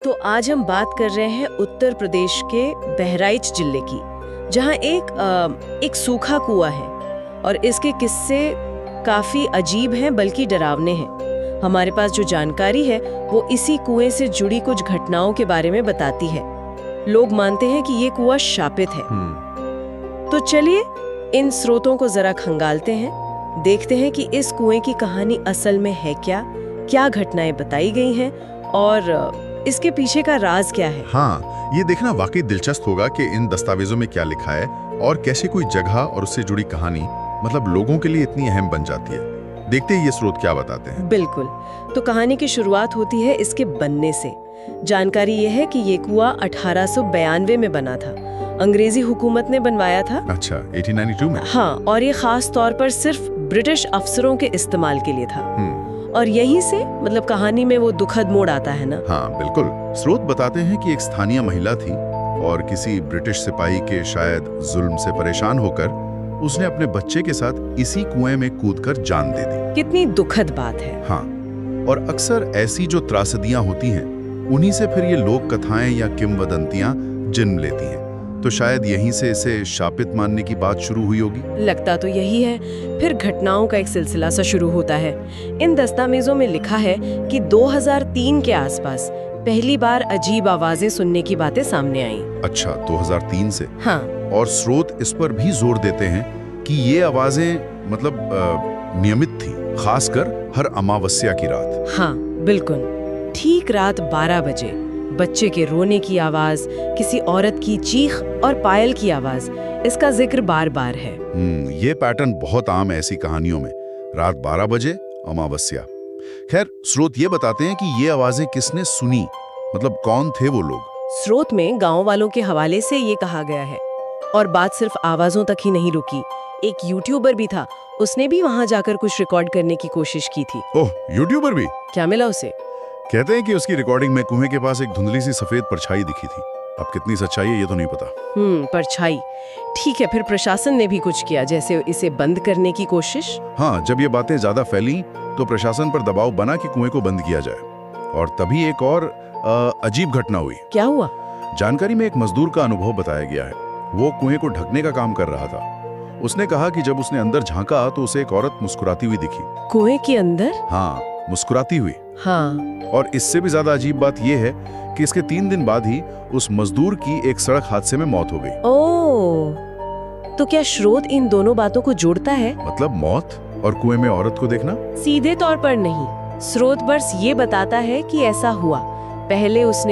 तो आज हम बात कर रहे हैं उत्तर प्रदेश के बहराइच जिले की, जहां एक सूखा कुआं है और इसके किस्से काफी अजीब हैं बल्कि डरावने हैं। हमारे पास जो जानकारी है वो इसी कुएं से जुड़ी कुछ घटनाओं के बारे में बताती है। लोग मानते हैं कि ये कुआं शापित है। तो चलिए इन स्रोतों को जरा खंगालते हैं, देखते हैं कि इस कुएं की कहानी असल में है क्या घटनाएं बताई गई हैं और इसके पीछे का राज क्या है। हाँ, ये देखना वाकई दिलचस्प होगा कि इन दस्तावेजों में क्या लिखा है और कैसे कोई जगह और उससे जुड़ी कहानी मतलब लोगों के लिए इतनी अहम बन जाती है। देखते हैं ये स्रोत क्या बताते हैं। बिल्कुल। तो कहानी की शुरुआत होती है इसके बनने से। जानकारी ये है कि ये कुआं 1892 में बना था। अंग्रेजी हुकूमत ने बनवाया था। अच्छा, 1892 में? हाँ, और ये खास तौर पर सिर्फ ब्रिटिश अफसरों के इस्तेमाल के लिए था। और यहीं से मतलब कहानी में वो दुखद मोड़ आता है ना। हाँ बिल्कुल। स्रोत बताते हैं कि एक स्थानीय महिला थी और किसी ब्रिटिश सिपाही के शायद जुल्म से परेशान होकर उसने अपने बच्चे के साथ इसी कुएं में कूदकर जान दे दी। कितनी दुखद बात है। हाँ, और अक्सर ऐसी जो त्रासदियां होती हैं उन्हीं से फिर ये लोक कथाएं या किंवदंतियां जन्म लेती हैं। तो शायद यहीं से इसे शापित मानने की बात शुरू हुई होगी। लगता तो यही है। फिर घटनाओं का एक सिलसिला सा शुरू होता है। इन दस्तावेजों में लिखा है कि 2003 के आसपास पहली बार अजीब आवाजें सुनने की बातें सामने आईं। अच्छा, 2003 से? हाँ। और स्रोत इस पर भी जोर देते हैं कि ये आवाजें मतलब नियमित थी, खासकर हर अमावस्या की रात। हाँ बिल्कुल। ठीक रात 12 बजे बच्चे के रोने की आवाज, किसी औरत की चीख और पायल की आवाज, इसका जिक्र बार बार है। ये पैटर्न बहुत आम है ऐसी कहानियों में। रात 12 बजे, अमावस्या। खैर, स्रोत ये बताते हैं कि ये आवाजें किसने सुनी, मतलब कौन थे वो लोग। स्रोत में गांव वालों के हवाले से ये कहा गया है। और बात सिर्फ आवाजों तक ही नहीं रुकी। एक यूट्यूबर भी था, उसने भी वहां जाकर कुछ रिकॉर्ड करने की कोशिश की थी। ओह, यूट्यूबर भी? क्या मिला उसे? कहते हैं कि उसकी रिकॉर्डिंग में कुएं के पास एक धुंधली सी सफेद परछाई दिखी थी। अब कितनी सच्चाई है ये तो नहीं पता। परछाई। ठीक है, फिर प्रशासन ने भी कुछ किया, जैसे इसे बंद करने की कोशिश। हाँ, जब ये बातें ज्यादा फैली तो प्रशासन पर दबाव बना कि कुएं को बंद किया जाए। और तभी एक और अजीब घटना हुई। क्या हुआ? जानकारी में एक मजदूर का अनुभव बताया गया है। वो कुएं को ढकने का काम कर रहा था। उसने कहा कि जब उसने अंदर झांका तो उसे एक औरत मुस्कुराती हुई दिखी। कुएं के अंदर? हाँ, मुस्कुराती हुई। हाँ। और इससे भी ज्यादा अजीब बात यह है कि इसके 3 दिन बाद ही उस मजदूर की एक सड़क हादसे में मौत हो गई। ओह, तो क्या स्रोत इन दोनों बातों को जोड़ता है? मतलब मौत और कुएं में औरत को देखना? सीधे तौर पर नहीं, स्रोत बस ये बताता है कि ऐसा हुआ। पहले उसने